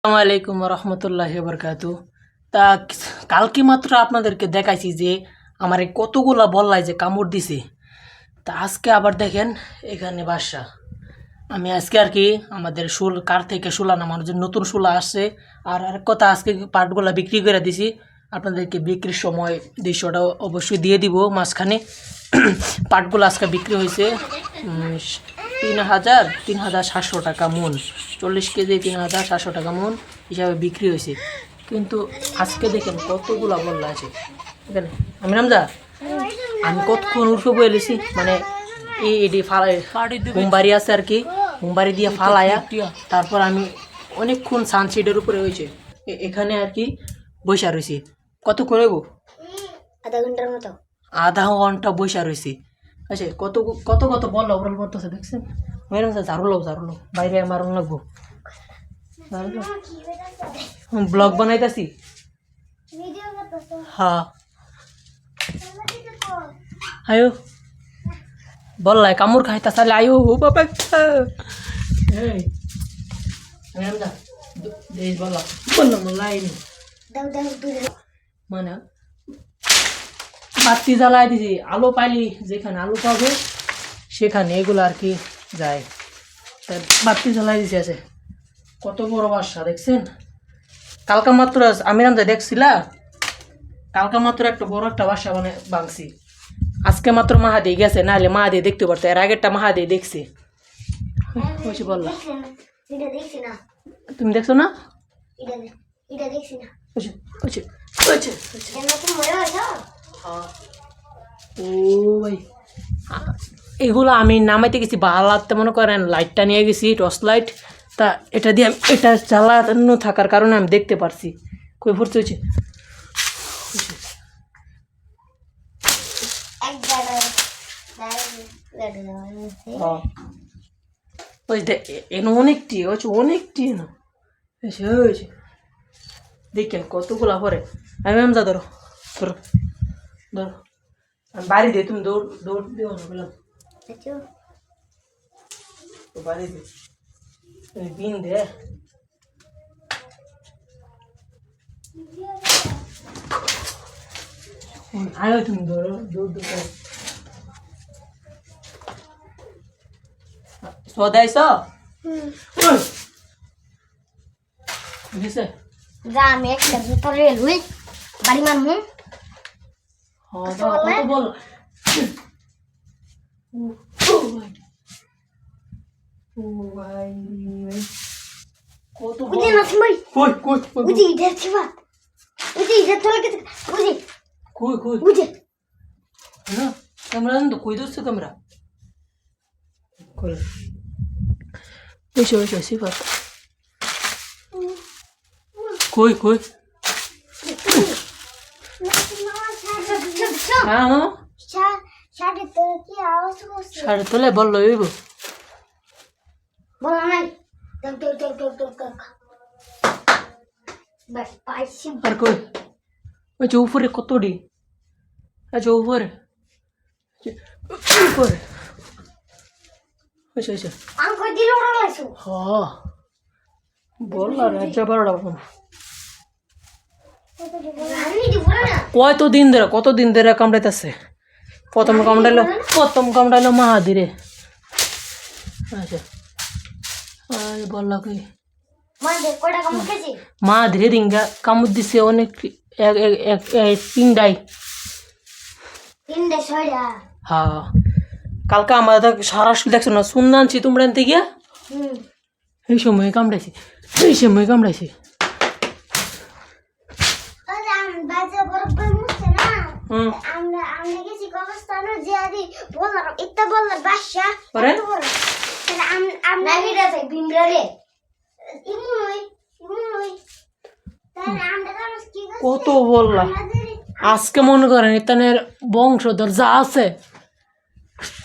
আসসালামু আলাইকুম রহমতুল্লাহি বরকাতু। তা কালকে মাত্র আপনাদেরকে দেখাইছি যে আমার কতগুলা বললাই যে কামড় দিছে। তা আজকে আবার দেখেন এখানে বাসা। আমি আজকে আর কি আমাদের কার থেকে শুলা নামানোর জন্য নতুন শুলা আসছে। আর আরেক কথা, আজকে পাটগুলা বিক্রি করে দিছি। আপনাদেরকে বিক্রির সময় দৃশ্যটা অবশ্যই দিয়ে দিব মাঝখানে। পাটগুলো আজকে বিক্রি হয়েছে ৩,৭০০ টাকা মন, 40 কেজি ৩,৭০০ টাকা মন হিসাবে বিক্রি হয়েছে। কিন্তু আজকে দেখেন কতগুলা বললা আছে এখানে। আমি রামজা, আমি কতক্ষণ উঠে বলেছি, মানে এটি ফালাই হোমবাড়ি আছে আর কি, হোমবাড়ি দিয়ে ফালাইয়া তারপর আমি অনেকক্ষণ সানসেটের উপরে হয়েছে এখানে আর কি বৈশা রয়েছি। কত করে গো? আধা ঘন্টার মতো। আধা ঘন্টা বৈশা রয়েছি। আচ্ছা, কত কত কত বল ওরাল করতেছে দেখছেন? ম্যাডাম স্যার ঝাড়ু লো বাইরে মারুন লাগবো। ব্লগ বানাইতেছি। হ্যাঁ আয়ো বললাই কামড় খাইতা চালে আয়ো বাবা। মানে বাতি জ্বালাই দিছি, আলো পাইলি যেখানে আলো পাবে সেখানে এগুলো আর কি যায়, তাই বাতি জ্বালাই দিছি। আছে কত বড় বাসা দেখছেন? কালকা মাত্র আমি রামজা দেখছিলা, কালকা মাত্র একটা বড় একটা বাসা মানে ভাঙছি। আজকে মাত্র মাহাদি গেছে, নাহলে মাহাদি দেখতে পারতো। এর আগেরটা মাহাদি দেখছি। বললা তুমি দেখছো না? ও ভাই, এগুলো আমি নামাইতে গেছি বাহালাতে, মনে করেন লাইটটা নিয়ে গেছি, টর্চ লাইট। তা এটা দিয়ে এটা চালানো থাকার কারণে আমি দেখতে পারছি কই ভর্তি হয়েছে। অনেকটি হয়েছে, অনেকটি না হয়েছে। দেখেন কতগুলা পরে। আমি যা ধরো ধরো ধরো, আমি বাড়ি দিয়ে তুমি দৌড় দৌড় দিও না বললাম, বাড়ি দিয়ে তুমি বিন দে। আয়ো তুমি ধরো দৌড় দৌড় সদাইছ দিছে। আমি একটা জুতো রেলুই বাড়ি মানমু। কত বল ভাই, কত বুঝি না ভাই, কই কই বুঝি এটা ছিবা, বুঝি এটা তোলা কে বুঝি কই কই বুঝি না ক্যামেরা তো কই দোস্ত ক্যামেরা কই ওইসে ওইসে সিফাত কই কই। হ্যাঁ মামা শাড়ি তো কি আওয়াজ করছে? শাড়ি তোলে বললো হইব বল নাই দেখ দেখ দেখ দেখ দেখ দেখ বাস পাইছি। আর কই ওই যে উপরে কতটি? আচ্ছা উপরে উপরে ওইসে ওইসে আমি কই দিল ওড়াইছো। হ্যাঁ বল আর রাজ্যা বারোটা বাবা। কতদিন ধরে কামড়াইতেছে। প্রথম কামড়াইলো মাহাদিরে। আচ্ছা বললা কই মাহাদিরে রিঙ্গা কামড় দিছে অনেক, তিনটাই। হ্যাঁ কালকে আমাদের সারা দেখছো না, শুনছি তোমরা আনতে গিয়া এই সময় কামড়াইছি, এই সময় কামড়াইছি। কত বললা আজকে মনে করেন ইতানের বংশধর যা আছে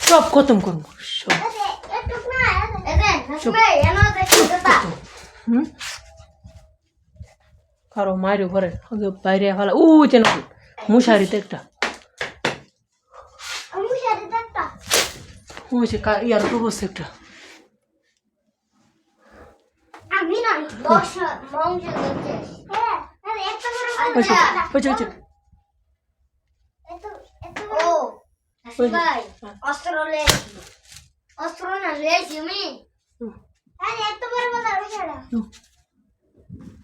সব খতম করবো সব। কারো মায়ের ঘরে বাইরে ফেলা ও চেন মশারিতে একটা ইয়ার তো বসছে একটা। আমি না বংশ ধরছে হ্যাঁ আরে এত বড় ওই যে ও ভাই অস্ত্র না লেছি আমি আরে এত বড় বাজার ওইটা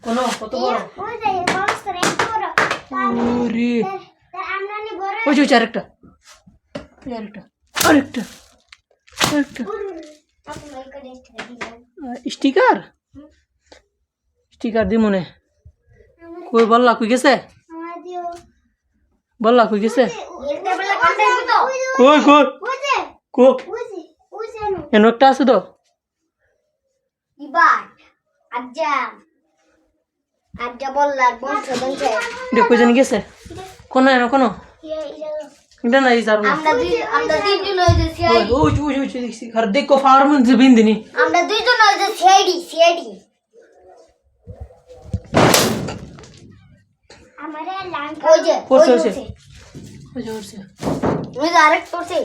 কোন কত বড় ওই যে অস্ত্র এত বড় ওরে তার আমরানি বড় ওই যে আরেকটা আরেকটা আপনি ওই করে দিবেন স্টিকার দি মনে কই বললা কই গেছে আমার দিও বললা কই গেছে এটা বলে কন্টেন্ট তো কই ওই যে নো এন একটা আছে তো ইবাট আজ্জা বললার বংশ ধরছে দেখো জানি গেছে কোন না কোন এটা নাই জানো আমরা তিনজন হই যে সিআই ওই দেখছি আর দেখো ফার্মন যে বিন্দিনি আমরা দুইজন হই যে সিআইডি আমারে লাঙ্ক ওই যে পড়ছে ওই যে আরেক পড়ছে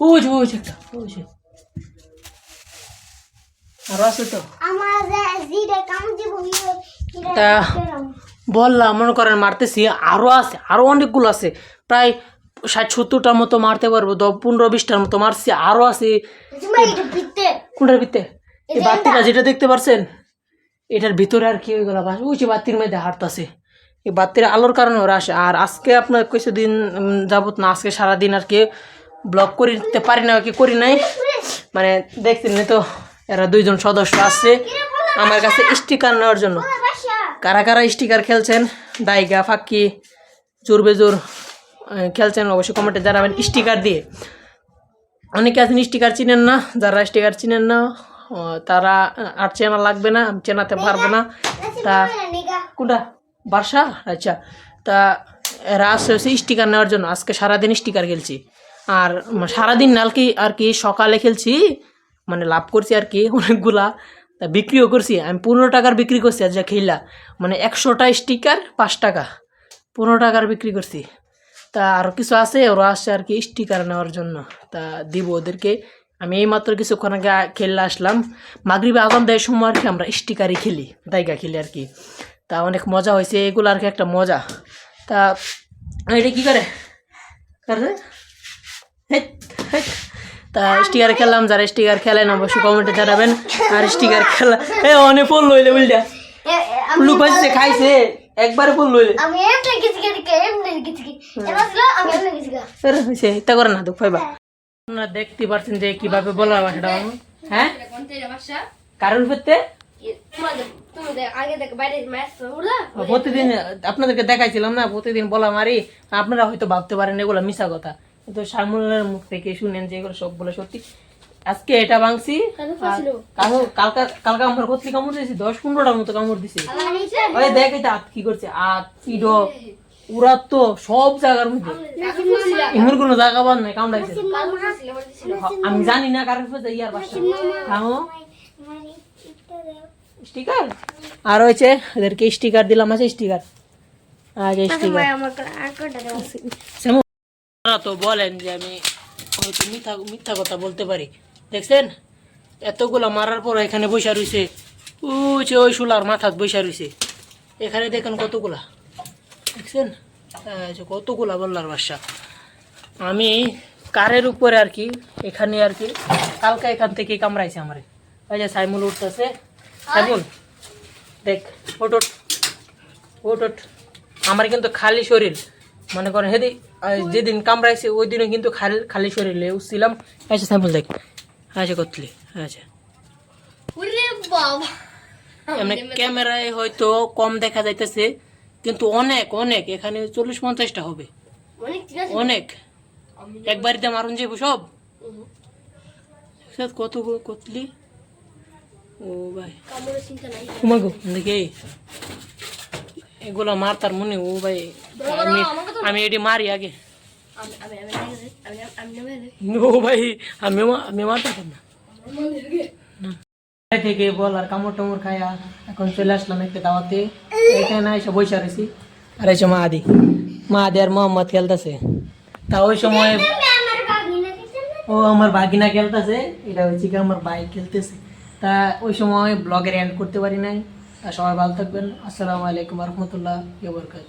ওই একটা আর আছে তো আমার যে জিডে কাম দিব তা বললাম মনে করেন মারতেছি আরো অনেকগুলো আছে প্রায় 60-70টার মতো মারতে পারবো 15-20টার মতো মারছি আরো আছে কোনটার ভিতরে এই বাতিটা যেটা দেখতে পারছেন এটার ভিতরে আর কি ওইগুলো বাস ওই যে বাতির মধ্যে হাঁটতেছে এই বাতির আলোর কারণে ওরা আসে আর আজকে আপনার কিছুদিন যাবত না আজকে সারাদিন আর কি ব্লগ করতে পারি না কি করি নাই মানে দেখছেন তো এরা দুইজন সদস্য আসছে আমার কাছে স্টিকার নেওয়ার জন্য কারা কারা স্টিকার খেলছেন দাইগা ফাঁকি জোর বেজোর খেলছেন অবশ্যই কমেন্টে জানাবেন স্টিকার দিয়ে অনেকে আছেন স্টিকার চিনেন না যারা স্টিকার চিনেন না তারা আর চেনা লাগবে না আমি চেনাতে পারবো না তা কোনটা বার্ষা আচ্ছা তা এরা আসছে স্টিকার নেওয়ার জন্য আজকে সারাদিন স্টিকার খেলছি আর সারাদিন নালকি আর কি সকালে খেলছি মানে লাভ করছি আর কি অনেকগুলা তা বিক্রিও করছি আমি 15 টাকার বিক্রি করছি আর যা খেলা মানে 100টা স্টিকার 5 টাকা 15 টাকার বিক্রি করছি তা আরও কিছু আছে ওরা আসছে আর কি স্টিকার নেওয়ার জন্য তা দিব ওদেরকে আমি এইমাত্র কিছুক্ষণ আগে খেললে আসলাম মাগরিবে আজান দেওয়ার সময় আর কি আমরা স্টিকারই খেলি দাইগা খেলি আর কি তা অনেক মজা হয়েছে এগুলো আর কি একটা মজা তা এটা কী করে তা স্টিকার খেললাম যারা স্টিকার খেলেন অবশ্যই কমেন্টে জানাবেন আর স্টিকার খেলা অনেক পড়ল হইলে বুঝলা উল্লু বাজছে খাইছে একবারে পড়ল হইলে আমি এমনি কিছু এরা ছিল আমি এমনি কিছু হয়েছে এটা করে না দুঃখ পাইবা আপনারা দেখতে পাচ্ছেন যে কিভাবে বলার ভাষাটা হ্যাঁ কারোর ক্ষেত্রে প্রতিদিন আপনাদেরকে দেখাইছিলাম না প্রতিদিন বলা মারি আপনারা হয়তো ভাবতে পারেন এগুলো মিশা কথা কিন্তু শারমুলের মুখ থেকে শুনেন যে এগুলো সব বলে সত্যি আজকে এটা ভাঙছি কালকে আমার কতটি কামড় দিয়েছি 10-15টার মতো কামড় দিছে ওই দেখ এটা কি করছে পিডো উড়া তো সব জায়গার মধ্যে এমন কোনো জায়গা বাদ নাই কামড়াইছে আমি জানি না কারোর সাথে ইয়ার বাসা স্টিকার আর হয়েছে এদেরকে স্টিকার দিলাম আছে স্টিকার আগে স্টিকার তো বলেন যে আমি হয়তো মিথ্যা কথা বলতে পারি দেখছেন এতগুলো মারার পর এখানে বসে রয়েছে ওই শুলার মাথাত বসে রয়েছে এখানে দেখেন কতগুলা দেখছেন কতগুলা বললার বাসা আমি কারের উপরে আর কি এখানে আর কি কালকা এখান থেকে কামড়াইছে আমার ওই যে সাইমুল উঠতেছে সাইমুল দেখ ওট আমার কিন্তু খালি শরীর মনে করেন হেদি যেদিন কামড়াইছে ওই দিনও কিন্তু খালি শরীরে উঠছিলাম আচ্ছা সাইমুল দেখ আচ্ছা করতলি আচ্ছা এমনি ক্যামেরায় হয়তো কম দেখা যাইতেছে কিন্তু অনেক অনেক এখানে 40-50টা হবে অনেক একবারিতে মারুন যাবো সব কত কতলি ও ভাই ঘুমাগো দেখি এগুলো মার তার মনে ও ভাই আমি এটি মারি আগে ও ভাই আমি মারতাম না থেকে বল আর কামড় টামড় খায়া এখন চলে আসলাম একটা দাওয়াতে এখানে এসে বসে রয়েছি আর এসে মা আদি আর মোহাম্মদ খেলতেছে তা ওই সময় ও আমার বাগিনা খেলতেছে এটা হচ্ছে কি আমার ভাই খেলতেছে তা ওই সময় ব্লগের এন্ড করতে পারি নাই। তা সবাই ভালো থাকবেন। আসসালামু আলাইকুম রহমতুল্লাহ বরকাত।